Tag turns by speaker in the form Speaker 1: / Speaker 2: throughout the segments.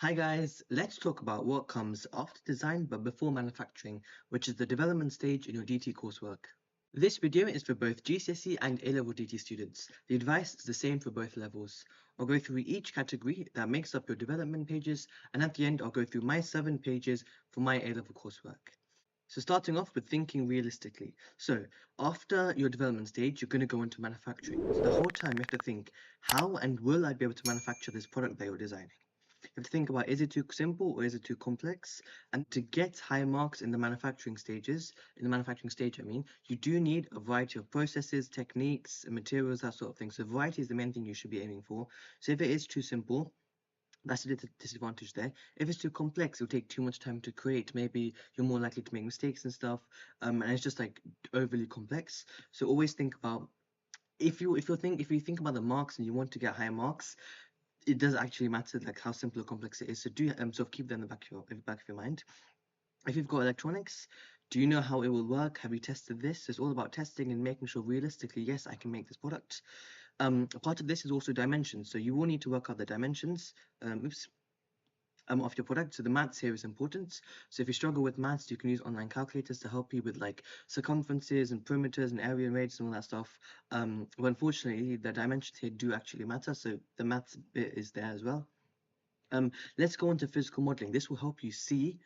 Speaker 1: Hi guys, let's talk about what comes after design but before manufacturing, which is the development stage in your DT coursework. This video is for both GCSE and A-Level DT students. The advice is the same for both levels. I'll go through each category that makes up your development pages, and at the end I'll go through my 7 pages for my A-Level coursework. So starting off with thinking realistically. So after your development stage, you're going to go into manufacturing. So the whole time you have to think, how and will I be able to manufacture this product that you're designing? You have to think about, is it too simple or is it too complex? And to get high marks in the manufacturing stages, I mean, you do need a variety of processes, techniques, materials, that sort of thing. So variety is the main thing you should be aiming for. So if it is too simple, that's a disadvantage there. If it's too complex, it'll take too much time to create. Maybe you're more likely to make mistakes and stuff, and it's just like overly complex. So always think about, if you think about the marks and you want to get higher marks, it does actually matter like how simple or complex it is. So do sort of keep that in the back of your mind. If you've got electronics, do you know how it will work? Have you tested this? It's all about testing and making sure realistically, yes, I can make this product. A part of this is also dimensions. So you will need to work out the dimensions. Of your product. So the maths here is important. So if you struggle with maths, you can use online calculators to help you with like circumferences and perimeters and area and radius and all that stuff. But unfortunately, the dimensions here do actually matter. So the maths bit is there as well. Let's go on to physical modeling. This will help you see.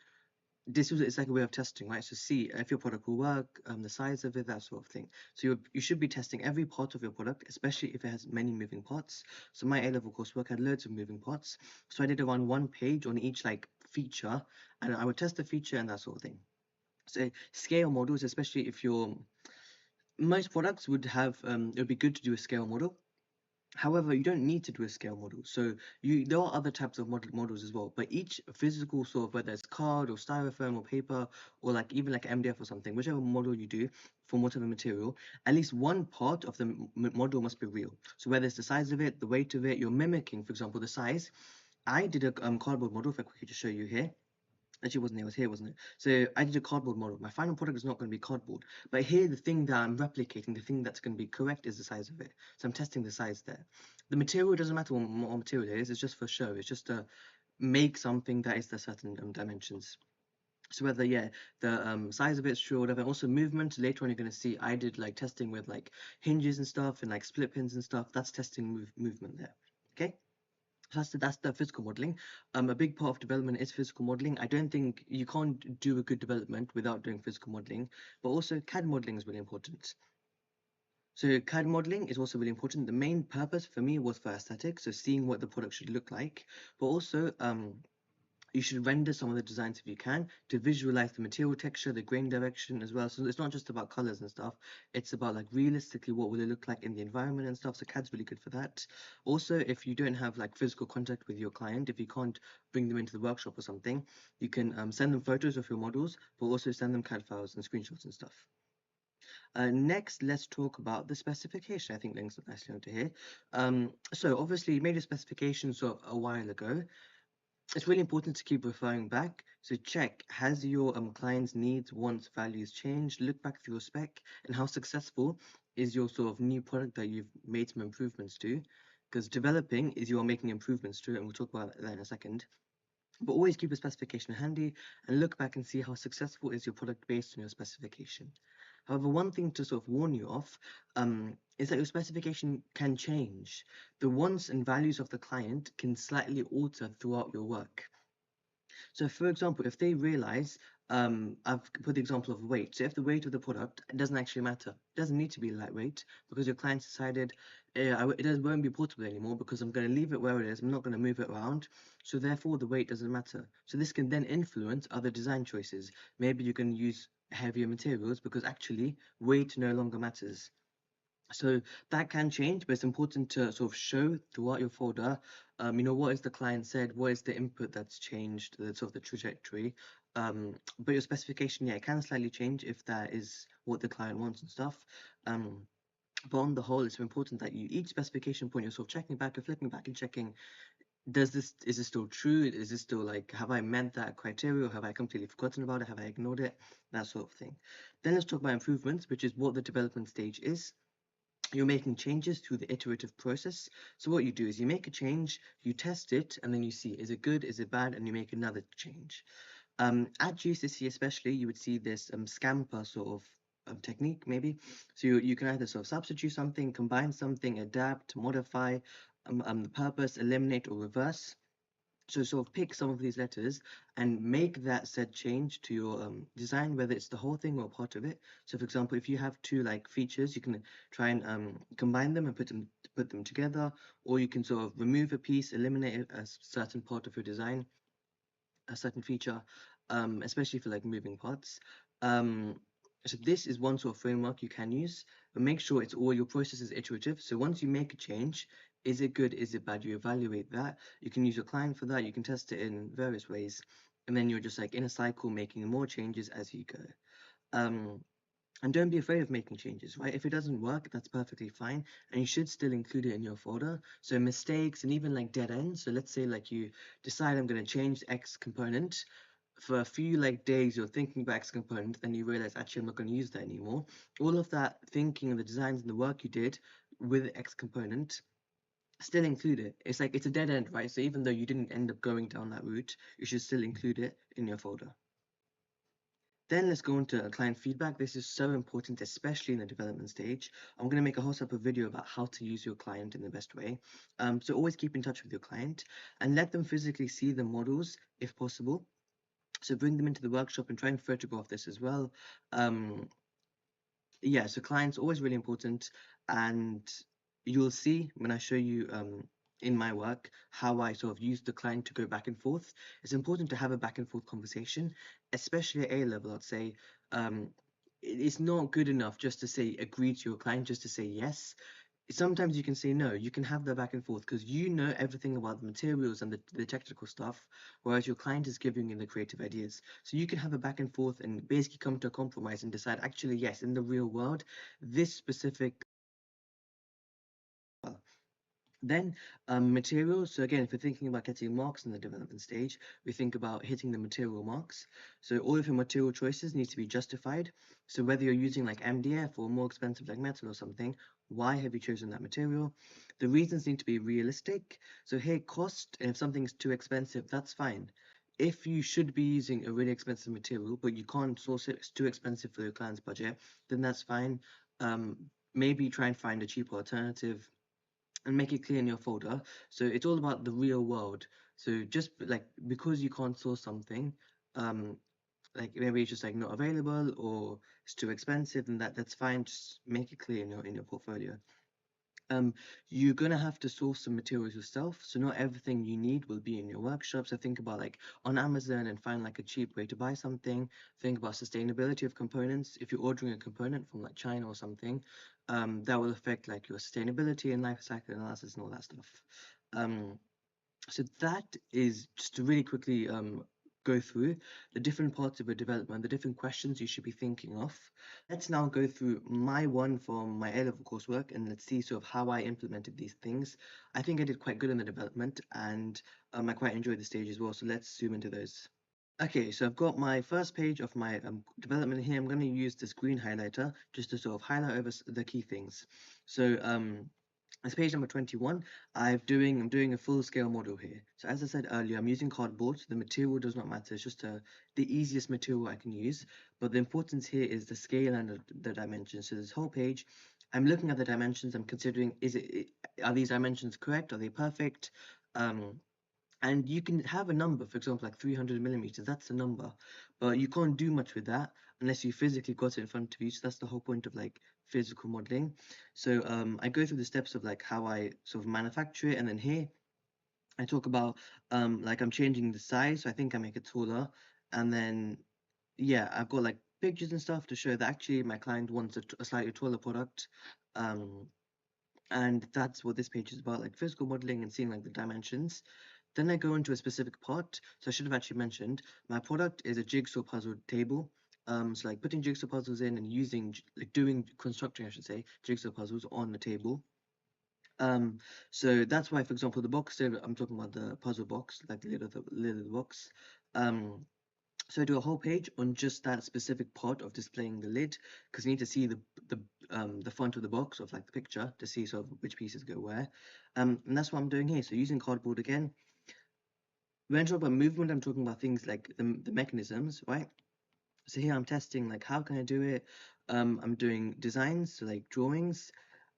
Speaker 1: It's like a way of testing, right? So see if your product will work, the size of it, that sort of thing. So you should be testing every part of your product, especially if it has many moving parts. So my A-level coursework had loads of moving parts. So I did around 1 page on each like feature, and I would test the feature and that sort of thing. So scale models, especially if you're most products would have it would be good to do a scale model. However, you don't need to do a scale model. So there are other types of models as well, but each physical sort of, whether it's card or styrofoam or paper or like even like MDF or something, whichever model you do from whatever material, at least one part of the model must be real. So whether it's the size of it, the weight of it, you're mimicking, for example, the size. I did a cardboard model, if I quickly just show you here. Actually, wasn't it was here, wasn't it? So I did a cardboard model. My final product is not going to be cardboard, but here the thing that I'm replicating, the thing that's going to be correct, is the size of it. So I'm testing the size there. The material doesn't matter what material it is. It's just for show. It's just to make something that is the certain dimensions. So whether the size of it's true or whatever. Also movement. Later on, you're going to see I did like testing with like hinges and stuff and like split pins and stuff. That's testing movement there. Okay. That's the physical modeling. A big part of development is physical modeling. I don't think you can't do a good development without doing physical modeling, but also CAD modeling is really important. So CAD modeling is also really important. The main purpose for me was for aesthetics, so seeing what the product should look like, but also you should render some of the designs if you can to visualize the material texture, the grain direction as well. So it's not just about colors and stuff. It's about like realistically what will it look like in the environment and stuff. So CAD's really good for that. Also, if you don't have like physical contact with your client, if you can't bring them into the workshop or something, you can send them photos of your models, but also send them CAD files and screenshots and stuff. Next, let's talk about the specification. I think links nicely onto here. So obviously you made a specification sort of a while ago. It's really important to keep referring back. So check, has your client's needs, wants, values changed? Look back through your spec and how successful is your sort of new product that you've made some improvements to. Because developing is you are making improvements to it, and we'll talk about that in a second. But always keep a specification handy and look back and see how successful is your product based on your specification. However, one thing to sort of warn you of is that your specification can change. The wants and values of the client can slightly alter throughout your work. So, for example, if they realize, I've put the example of weight. So, if the weight of the product doesn't actually matter, it doesn't need to be lightweight because your client decided it won't be portable anymore because I'm going to leave it where it is. I'm not going to move it around. So, therefore, the weight doesn't matter. So, this can then influence other design choices. Maybe you can use heavier materials because actually weight no longer matters. So that can change, but it's important to sort of show throughout your folder, what is the client said, what is the input that's changed, the sort of the trajectory. But your specification, yeah, it can slightly change if that is what the client wants and stuff. But on the whole, it's important that you each specification point you're sort of checking back and flipping back and checking, is this still true? Is this still like, have I met that criteria or have I completely forgotten about it? Have I ignored it? That sort of thing. Then let's talk about improvements, which is what the development stage is. you're making changes through the iterative process. So what you do is you make a change, you test it, and then you see, is it good, is it bad, and you make another change. At GCSE especially, you would see this scamper sort of technique maybe. So you can either sort of substitute something, combine something, adapt, modify the purpose, eliminate, or reverse. So sort of pick some of these letters and make that said change to your design, whether it's the whole thing or part of it. So for example, if you have two like features, you can try and combine them and put them together, or you can sort of remove a piece, eliminate a certain part of your design, a certain feature, especially for like moving parts. Um, so this is one sort of framework you can use, but make sure it's all your process is iterative. So once you make a change, is it good, is it bad? You evaluate that. You can use your client for that. You can test it in various ways, and then you're just like in a cycle making more changes as you go. Um, and don't be afraid of making changes, right? If it doesn't work, that's perfectly fine. And you should still include it in your folder. So mistakes and even like dead ends. So let's say like you decide I'm going to change the X component. For a few like days, you're thinking about X component, then you realize actually I'm not going to use that anymore. All of that thinking and the designs and the work you did with X component, still include it. It's like it's a dead end, right? So even though you didn't end up going down that route, you should still include it in your folder. Then let's go into client feedback. This is so important, especially in the development stage. I'm going to make a whole separate video about how to use your client in the best way. So always keep in touch with your client and let them physically see the models if possible. So bring them into the workshop and try and photograph this as well. Um, yeah, so clients always really important, and you'll see when I show you in my work how I sort of use the client to go back and forth. It's important to have a back and forth conversation, especially at A level. I'd say um, it's not good enough just to say agree to your client, just to say yes. Sometimes you can say no. You can have the back and forth because you know everything about the materials and the technical stuff, whereas your client is giving you the creative ideas. So you can have a back and forth and basically come to a compromise and decide, actually, yes, in the real world, this specific then materials. So again, if we're thinking about getting marks in the development stage, we think about hitting the material marks. So all of your material choices need to be justified. So whether you're using like MDF or more expensive like metal or something, why have you chosen that material? The reasons need to be realistic. So here, cost, and if something's too expensive, that's fine. If you should be using a really expensive material, but you can't source it, it's too expensive for your client's budget, then that's fine. Um, Maybe try and find a cheaper alternative and make it clear in your folder. So it's all about the real world. So just like because you can't source something, um, like maybe it's just like not available or it's too expensive, and that's fine. Just make it clear in your portfolio. Um, you're gonna have to source some materials yourself, so not everything you need will be in your workshop. So think about like on Amazon and find like a cheap way to buy something. Think about sustainability of components. If you're ordering a component from like China or something, that will affect like your sustainability and life cycle analysis and all that stuff. Um, so that is just to really quickly go through the different parts of a development, the different questions you should be thinking of. Let's now go through my one from my A-level coursework and let's see sort of how I implemented these things. I think I did quite good in the development and I quite enjoyed the stage as well. So let's zoom into those. Okay, so I've got my first page of my development here. I'm going to use this green highlighter just to sort of highlight over the key things. So as page number 21, I'm doing a full scale model here. So as I said earlier, I'm using cardboard. So the material does not matter. It's just the easiest material I can use. But the importance here is the scale and the dimensions. So this whole page, I'm looking at the dimensions. I'm considering are these dimensions correct? Are they perfect? And you can have a number, for example, like 300 millimeters. That's a number, but you can't do much with that unless you physically got it in front of you. So that's the whole point of like physical modeling. So I go through the steps of like how I sort of manufacture it, and then here I talk about like I'm changing the size. So I think I make it taller, and then yeah, I've got like pictures and stuff to show that actually my client wants a slightly taller product. Um, and that's what this page is about, like physical modeling and seeing like the dimensions. Then I go into a specific part. So I should have actually mentioned my product is a jigsaw puzzle table. So like putting jigsaw puzzles in and using like doing constructing, I should say, jigsaw puzzles on the table. So that's why, for example, the box there, I'm talking about the puzzle box, like the lid of the box. Um, So I do a whole page on just that specific part of displaying the lid, because you need to see the front of the box of like the picture to see sort of which pieces go where. And that's what I'm doing here. So using cardboard again. When I talk about movement, I'm talking about things like the mechanisms, right? So here I'm testing like how can I do it? I'm doing designs, so like drawings,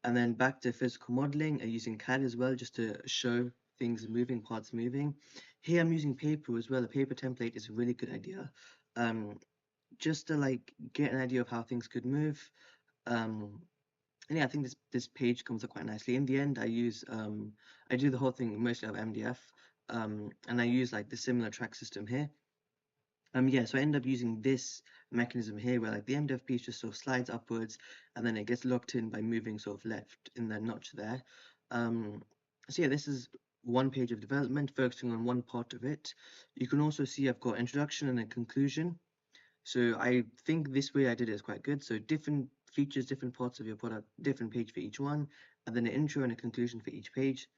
Speaker 1: and then back to physical modeling and using CAD as well just to show things moving, parts moving. Here I'm using paper as well. A paper template is a really good idea. Um, just to like get an idea of how things could move. Um, and yeah, I think this page comes up quite nicely. In the end, I do the whole thing mostly out of MDF, and I use like the similar track system here. Yeah, so I end up using this mechanism here where like the MDF piece just sort of slides upwards and then it gets locked in by moving sort of left in the notch there. Um, so yeah, this is one page of development focusing on one part of it. You can also see I've got introduction and a conclusion. So I think this way I did it is quite good. So different features, different parts of your product, different page for each one, and then an intro and a conclusion for each page.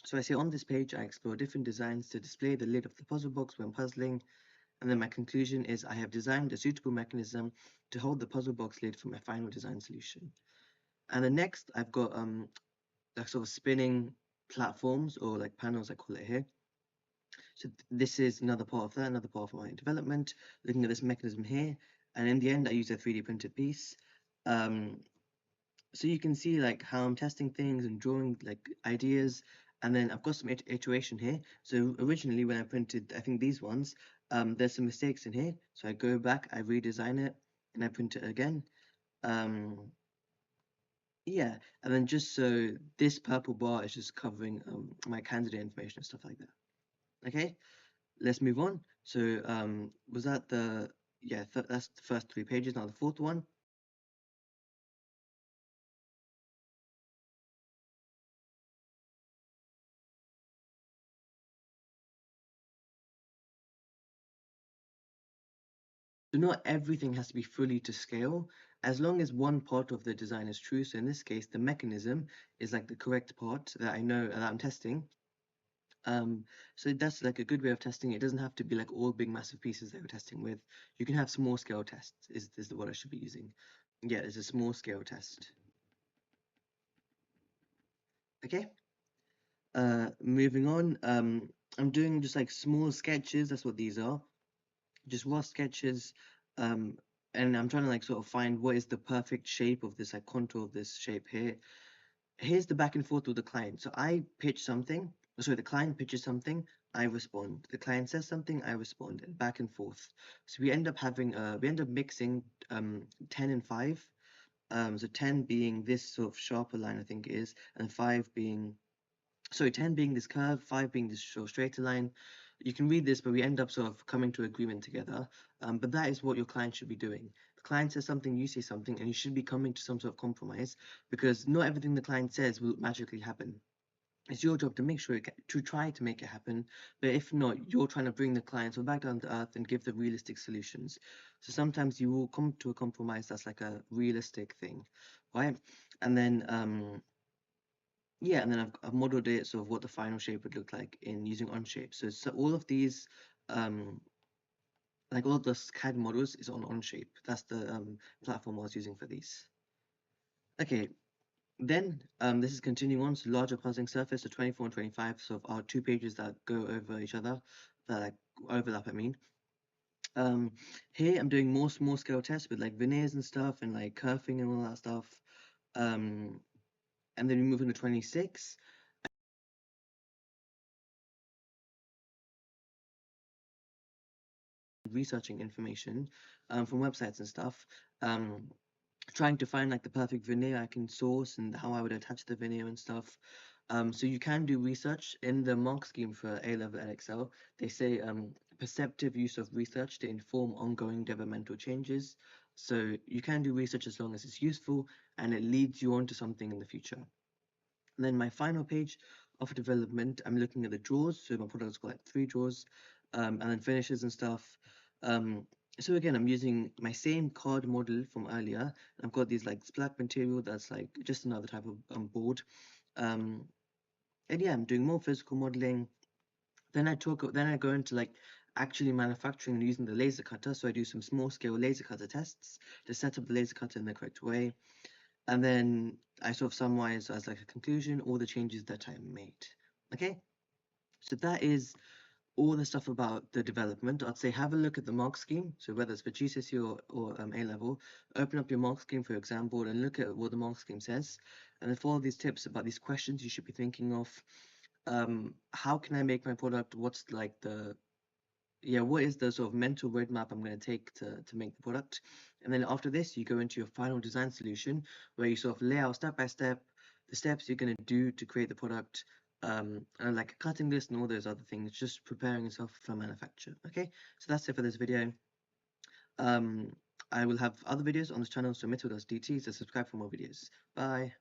Speaker 1: So I say on this page, I explore different designs to display the lid of the puzzle box when puzzling. And then my conclusion is I have designed a suitable mechanism to hold the puzzle box lid for my final design solution. And then next, I've got like sort of spinning platforms or like panels, I call it here. So this is another part of that, another part of my development, looking at this mechanism here. And in the end, I use a 3D printed piece. Um, so you can see like how I'm testing things and drawing like ideas. And then I've got some iteration here. So originally when I printed, I think these ones, there's some mistakes in here. So I go back, I redesign it, and I print it again. Um, yeah, and then just so this purple bar is just covering my candidate information and stuff like that. Okay, let's move on. So was that the, yeah, that's the first 3 pages. Now the fourth one. So not everything has to be fully to scale, as long as one part of the design is true. So in this case, the mechanism is like the correct part that I know that I'm testing. So that's like a good way of testing. It doesn't have to be like all big massive pieces that you're testing with. You can have small scale tests is what I should be using. Yeah, it's a small scale test. Okay. Moving on. I'm doing just like small sketches. That's what these are. Just raw sketches. Um, and I'm trying to like sort of find what is the perfect shape of this like contour of this shape here. Here's the back and forth with the client. So I pitch something. Sorry, the client pitches something. I respond. The client says something. I respond. And back and forth. So we end up having we end up mixing 10 and 5. So 10 being this sort of sharper line, I think it is, and 5 being, sorry, 10 being this curve, 5 being this short straighter line. You can read this, but we end up sort of coming to agreement together. But that is what your client should be doing. The client says something, you say something, and you should be coming to some sort of compromise, because not everything the client says will magically happen. It's your job to make sure to try to make it happen. But if not, you're trying to bring the clients back down to earth and give them realistic solutions. So sometimes you will come to a compromise that's like a realistic thing, right? And then yeah, and then I've modeled it sort of what the final shape would look like in using Onshape. So all of these, like all of the CAD models is on Onshape. That's the platform I was using for these. Okay, then this is continuing on. So larger puzzling surface, so 24 and 25 sort of are 2 pages that go over each other, that like overlap, I mean. Um, Here I'm doing more small scale tests with like veneers and stuff and like kerfing and all that stuff. Um, and then we move into 26. Researching information from websites and stuff, trying to find like the perfect veneer I can source and how I would attach the veneer and stuff. So you can do research in the mark scheme for A-Level and Excel. They say perceptive use of research to inform ongoing developmental changes. So you can do research as long as it's useful and it leads you on to something in the future. And then my final page of development, I'm looking at the drawers. So my product's got like 3 drawers, and then finishes and stuff. So again, I'm using my same card model from earlier. I've got these like black material that's like just another type of board. And yeah, I'm doing more physical modeling. Then I go into like actually manufacturing and using the laser cutter. So I do some small scale laser cutter tests to set up the laser cutter in the correct way. And then I sort of summarize as like a conclusion all the changes that I made. Okay, so that is all the stuff about the development. I'd say have a look at the mark scheme. So whether it's for GCSE or A-level, open up your mark scheme for exam board and look at what the mark scheme says. And then follow these tips about these questions you should be thinking of. How can I make my product? What's like what is the sort of mental roadmap I'm going to take to make the product? And then after this, you go into your final design solution where you sort of lay out step by step the steps you're going to do to create the product, and like a cutting list and all those other things, just preparing yourself for manufacture. Okay, so that's it for this video. I will have other videos on this channel, so Mitchell does DT, so subscribe for more videos. Bye.